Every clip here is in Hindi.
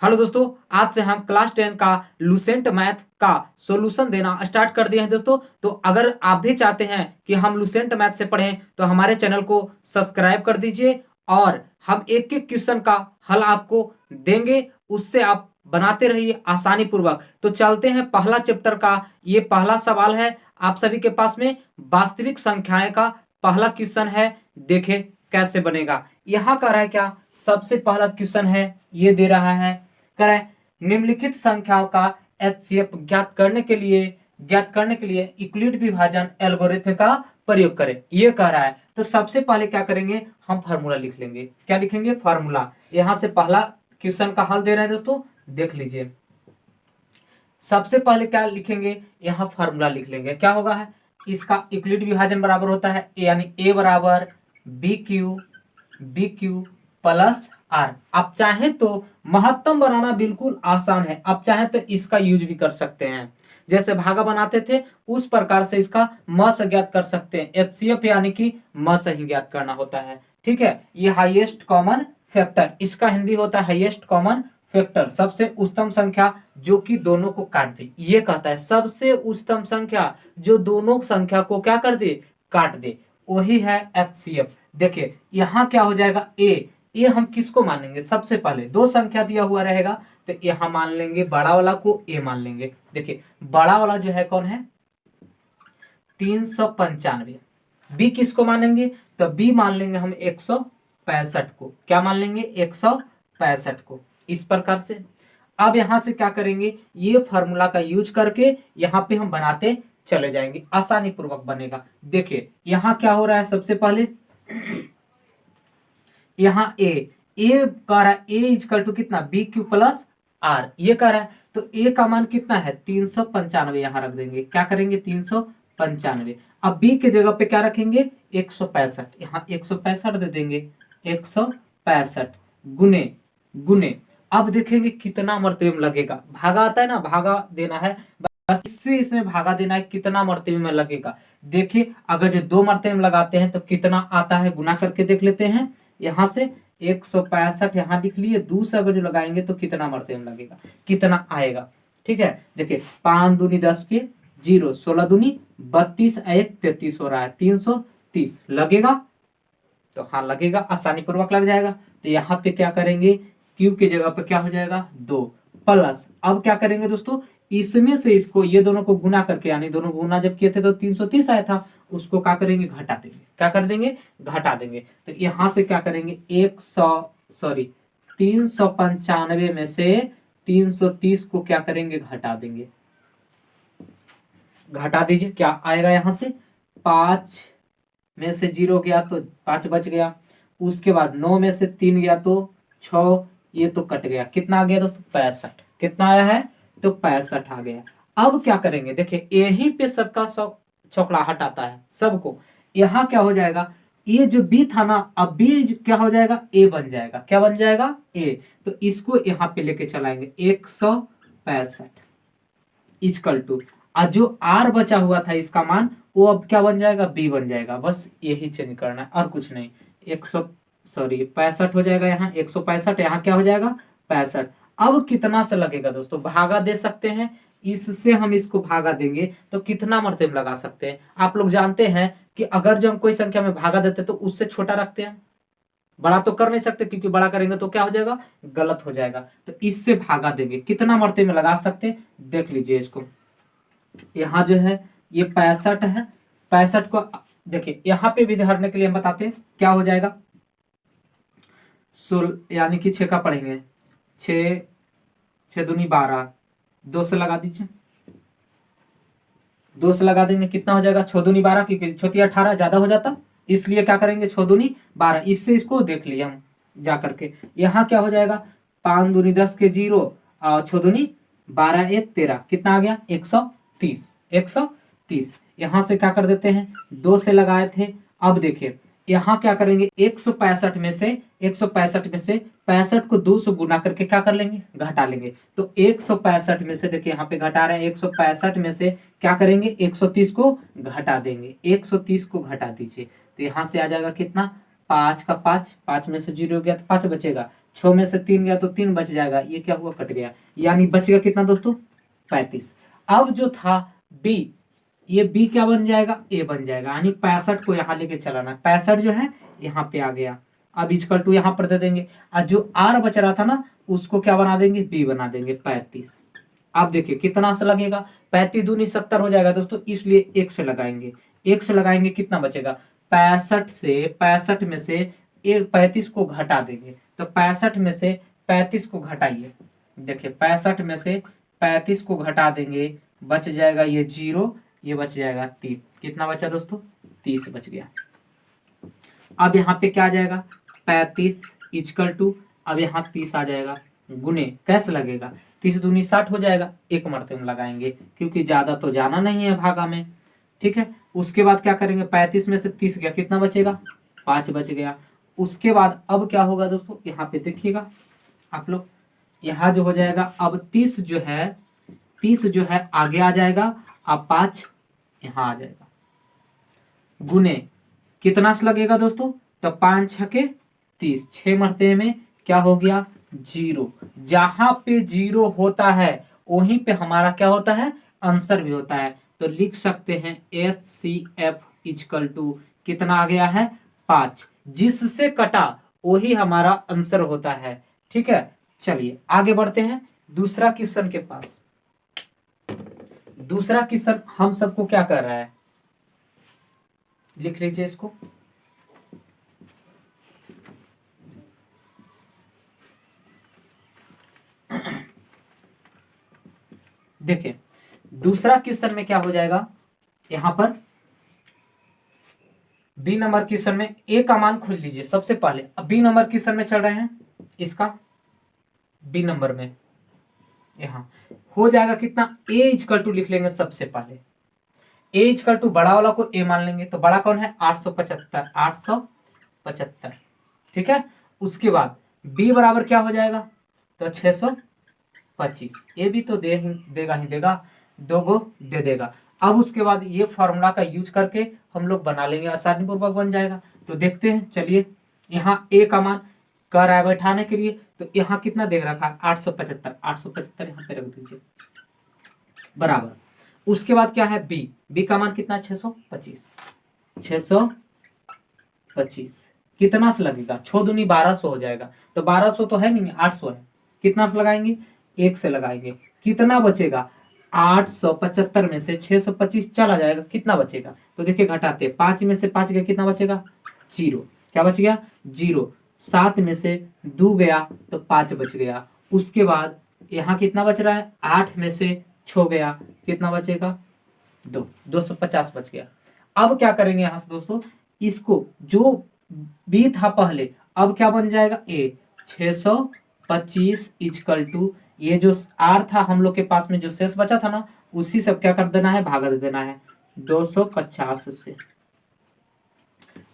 हेलो दोस्तों, आज से हम क्लास 10 का लुसेंट मैथ का सॉल्यूशन देना स्टार्ट कर दिए हैं दोस्तों। तो अगर आप भी चाहते हैं कि हम लुसेंट मैथ से पढ़ें तो हमारे चैनल को सब्सक्राइब कर दीजिए और हम एक एक क्वेश्चन का हल आपको देंगे, उससे आप बनाते रहिए आसानी पूर्वक। तो चलते हैं पहला चैप्टर का। ये पहला सवाल है आप सभी के पास में, वास्तविक संख्याएं का पहला क्वेश्चन है। देखें कैसे बनेगा। यहाँ का है क्या, सबसे पहला क्वेश्चन है, ये दे रहा है, करें निम्नलिखित संख्याओं का एचसीएफ ज्ञात करने के लिए यूक्लिड विभाजन एल्गोरिथम का प्रयोग करें, ये कह रहा है। तो सबसे पहले क्या करेंगे, हम फार्मूला लिख लेंगे। क्या लिखेंगे? फार्मूला। यहां से पहला क्वेश्चन का हल दे रहे हैं दोस्तों, देख लीजिए। सबसे पहले क्या लिखेंगे, यहां फार्मूला लिख लेंगे। क्या होगा है, इसका यूक्लिड विभाजन बराबर होता है यानी ए बराबर बी क्यू प्लस आर। आप चाहें तो महत्तम बनाना बिल्कुल आसान है, आप चाहें तो इसका यूज भी कर सकते हैं। जैसे भागा बनाते थे उस प्रकार से इसका मस ज्ञात कर सकते हैं। एचसीएफ यानी कि मस ही ज्ञात करना होता है। ठीक है, ये हाईएस्ट कॉमन फैक्टर, इसका हिंदी होता है हाईएस्ट कॉमन फैक्टर, सबसे उच्चतम संख्या जो कि दोनों को काट दे। ये कहता है सबसे उच्चतम संख्या जो दोनों संख्या को क्या कर दे, काट दे, वही है एचसीएफ। देखिए यहां क्या हो जाएगा, ए हम किसको मानेंगे, सबसे पहले दो संख्या दिया हुआ रहेगा तो यहां मान लेंगे बड़ा वाला को ए मान लेंगे। देखिए बड़ा वाला जो है कौन है, 395। बी किसको मानेंगे, तो बी मान लेंगे हम 165 को। क्या मान लेंगे, 165 को। इस प्रकार से अब यहां से क्या करेंगे, ये फॉर्मूला का यूज करके यहां पे हम बनाते चले जाएंगे, आसानी पूर्वक बनेगा। देखिए यहां क्या हो रहा है, सबसे पहले यहाँ ए कह रहा है ए इजकल टू कितना, बी क्यू प्लस आर, ये कह रहा है। तो ए का मान कितना है, 395, यहां रख देंगे। क्या करेंगे, 395। अब बी के जगह पे क्या रखेंगे, 165, यहाँ 165 दे देंगे। 165 गुने गुने, अब देखेंगे कितना मर्तबे में लगेगा। भागा आता है ना, भागा देना है बस, इससे इसमें भागा देना है, कितना मर्तबे में लगेगा। देखिए अगर जो 2 मर्तबे में लगाते हैं तो कितना आता है, गुना करके देख लेते हैं। यहां से 165 यहां लिख लिए, 2 से अगर जो लगाएंगे तो कितना मर्तबे में लगेगा, कितना आएगा। ठीक है, देखिए 5 दूनी 10 के 0, 16 दूनी 32, 1 33 हो रहा है, 330 लगेगा। तो हाँ लगेगा, आसानी पूर्वक लग जाएगा। तो यहाँ पे क्या करेंगे, क्यू की जगह पे क्या हो जाएगा, 2 प्लस, अब क्या करेंगे दोस्तों, इसमें से इसको ये दोनों को गुना करके, यानी दोनों गुना जब किए थे तो 330 आया था, उसको क्या करेंगे, घटा देंगे। क्या कर देंगे, घटा देंगे। तो यहां से क्या करेंगे, 395 में से 330 को क्या करेंगे, घटा देंगे। घटा दीजिए, क्या आएगा, यहां से 5 में से 0 गया तो 5 बच गया। उसके बाद 9 में से 3 गया तो 6, ये तो कट गया। कितना आ गया दोस्तों, 65। कितना आया है, तो 65 आ गया। अब क्या करेंगे, देखिए यहीं पे सबका सब चौकड़ाहट आता है सबको। यहां क्या हो जाएगा, ये जो बी था ना, अब बी क्या हो जाएगा, ए बन जाएगा। क्या बन जाएगा, ए। तो इसको यहाँ पे लेके चलाएंगे, 165 इजकल टू, और जो आर बचा हुआ था इसका मान, वो अब क्या बन जाएगा, बी बन जाएगा। बस यही चेंज करना है और कुछ नहीं। 65 हो जाएगा, यहाँ 165, यहाँ क्या हो जाएगा, 65। अब कितना से लगेगा दोस्तों, भागा दे सकते हैं, इससे हम इसको भागा देंगे तो कितना मर्तबे लगा सकते हैं। आप लोग जानते हैं कि अगर जो हम कोई संख्या में भागा देते तो उससे छोटा रखते हैं, बड़ा तो कर नहीं सकते, क्योंकि बड़ा करेंगे तो क्या हो जाएगा, गलत हो जाएगा। तो इससे भागा देंगे, कितना मर्तबे में लगा सकते हैं, देख लीजिए इसको। यहाँ जो है ये 65 है, 65 को देखिए यहाँ पे भी धरने के लिए हम बताते हैं क्या हो जाएगा, 16 यानी कि 6 का पढ़ेंगे, 6 6 दूनी 12, 2 से लगा दीजिए, 2 से लगा देंगे, कितना हो जाएगा, 6 दूनी 12, क्योंकि छोटी 18 ज्यादा हो जाता, इसलिए क्या करेंगे, 6 दूनी 12। इससे इसको देख लिए हम जा करके। यहाँ क्या हो जाएगा, 5 दूनी 10 के 0 और 6 दूनी 12 1 13, कितना आ गया, 130। 130 यहां से क्या कर देते हैं, 2 से लगाए थे। अब देखिए यहाँ क्या करेंगे, 165 में से 65 को 2 से गुना करके क्या कर लेंगे, घटा लेंगे। तो 165 में से देखिए यहाँ पे घटा रहे हैं, 165 में से क्या करेंगे, 130 को घटा देंगे। 130 को घटा दीजिए तो यहाँ से आ जाएगा कितना, 5 का 5, 5 में से 0 गया तो 5 बचेगा, 6 में से 3 गया तो 3 बच जाएगा, ये क्या हुआ, कट गया, यानी बचेगा कितना दोस्तों, 35। अब जो था बी, ये बी क्या बन जाएगा, ए बन जाएगा, यानी 65 को यहाँ लेके चलाना, 65 जो है यहाँ पे आ गया। अब इक्वल टू यहाँ पर दे देंगे, और जो आर बच रहा था ना उसको क्या बना देंगे, बी बना देंगे 35। आप देखिए कितना से लगेगा, 35 दूनी 70 हो जाएगा दोस्तों, इसलिए 1 से लगाएंगे, 1 से लगाएंगे कितना बचेगा, 65 से 65 में से 35 को घटा देंगे, तो 65 में से 35 को घटाइए, देखिए 65 में से 35 को घटा देंगे, बच जाएगा ये 0, ये बच जाएगा 3, कितना बचा दोस्तों, 30 बच गया। अब यहाँ पे क्या आ जाएगा, 35 इक्वल टू, अब यहाँ 30 आ जाएगा, गुने कैसे लगेगा, 30 दूनी 60 हो जाएगा, एक मरतबे में लगाएंगे क्योंकि ज्यादा तो जाना नहीं है भागा में, ठीक है। उसके बाद क्या करेंगे, 35 में से 30 गया, कितना बचेगा, 5 बच गया। उसके बाद अब क्या होगा दोस्तों, यहाँ पे देखिएगा आप लोग, यहाँ जो हो जाएगा अब 30 जो है आगे आ जाएगा, अब 5 यहाँ आ जाएगा, गुने कितना से लगेगा दोस्तों, तो 5 छके 30, 6 मरतबे में क्या हो गया, 0। जहां पे 0 होता है वहीं पे हमारा क्या होता है, आंसर भी होता है, तो लिख सकते हैं HCF इक्वल टू कितना आ गया है, 5, जिससे कटा वही हमारा आंसर होता है, ठीक है। चलिए आगे बढ़ते हैं दूसरा क्वेश्चन के पास। दूसरा क्वेश्चन हम सबको क्या कर रहा है, लिख लीजिए इसको, देखिए दूसरा क्वेश्चन में क्या हो जाएगा, यहां पर बी नंबर क्वेश्चन में ए का मान खोल लीजिए सबसे पहले। अब बी नंबर क्वेश्चन में चल रहे हैं, इसका बी नंबर में यहां हो जाएगा कितना, ए इक्वल टू लिख लेंगे सबसे पहले, ए इक्वल टू बड़ा वाला को ए मान लेंगे, तो बड़ा कौन है, 875, 875, ठीक है। उसके बाद बी बराबर क्या हो जाएगा, तो 625, ये भी तो देगा ही देगा, 2 गो दे देगा। अब उसके बाद ये फॉर्मूला का यूज करके हम लोग बना लेंगे, आसानी पूर्वक बन जाएगा। तो देखते हैं, चलिए यहाँ ए का मान कर रहा है बैठाने के लिए, तो यहाँ कितना दे रखा है, 875, 875 यहाँ पे रख दीजिए बराबर। उसके बाद क्या है बी, बी का मान कितना, 625, 625 कितना से लगेगा, 6 दूनी 1200 हो जाएगा, तो 1200 तो है नहीं, 800 है, कितना से लगाएंगे, 1 से लगाएंगे, कितना बचेगा, 875 में से 625 चला जाएगा, कितना बचेगा, तो देखिए घटाते, 5 में से 5 गया, कितना बचेगा, 0, क्या बच गया, 0। 7 में से 2 गया तो 5 बच गया। उसके बाद यहाँ कितना बच रहा है, 8 में से 6 गया, कितना बचेगा, 2, 250 बच गया। अब क्या करेंगे यहाँ से दोस्तों, इसको जो बी था पहले, अब क्या बन जाएगा, ए 625 इक्वल टू, ये जो आर था हम लोग के पास में जो शेष बचा था ना, उसी से क्या कर देना है, भागा दे देना है 250 से।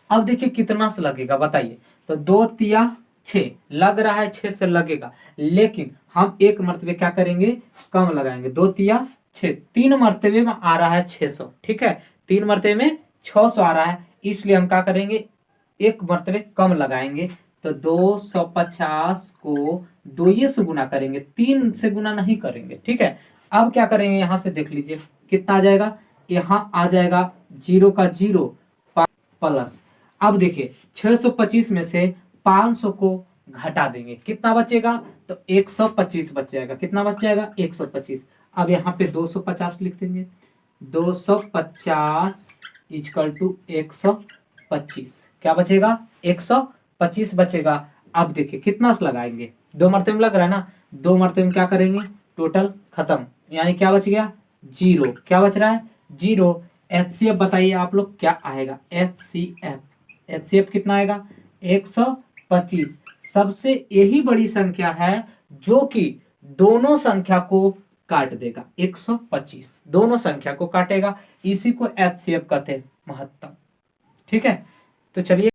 अब देखिए कितना से लगेगा बताइए, तो 2 तिया 6 लग रहा है, 6 से लगेगा, लेकिन हम एक मर्तबे क्या करेंगे, कम लगाएंगे, 2 तिया 6, 3 मर्तबे में आ रहा है 600, ठीक है, 3 मर्तबे में 600 आ रहा है, इसलिए हम क्या करेंगे, एक मर्तबे कम लगाएंगे, तो 250 को 2 से गुना करेंगे, 3 से गुना नहीं करेंगे, ठीक है। अब क्या करेंगे, यहां से देख लीजिए कितना आ जाएगा, यहाँ आ जाएगा 0 का 0 प्लस, अब देखिए 625 में से 500 को घटा देंगे, कितना बचेगा, तो 125 बच जाएगा, कितना बच जाएगा, 125। अब यहाँ पे 250 लिख देंगे, 250 इक्वल टू 125, क्या बचेगा, 125 बचेगा। अब देखिए कितना लगाएंगे, 2 मरतबे में लग रहा है ना, 2 मरतबे में क्या करेंगे, टोटल खत्म, यानी क्या बच गया, 0, क्या बच रहा है, 0। HCF बताइए आप लोग क्या आएगा, HCF कितना आएगा, 125। सबसे यही बड़ी संख्या है जो कि दोनों संख्या को काट देगा, 125 दोनों संख्या को काटेगा, इसी को HCF कहते हैं, महत्तम, ठीक है। तो चलिए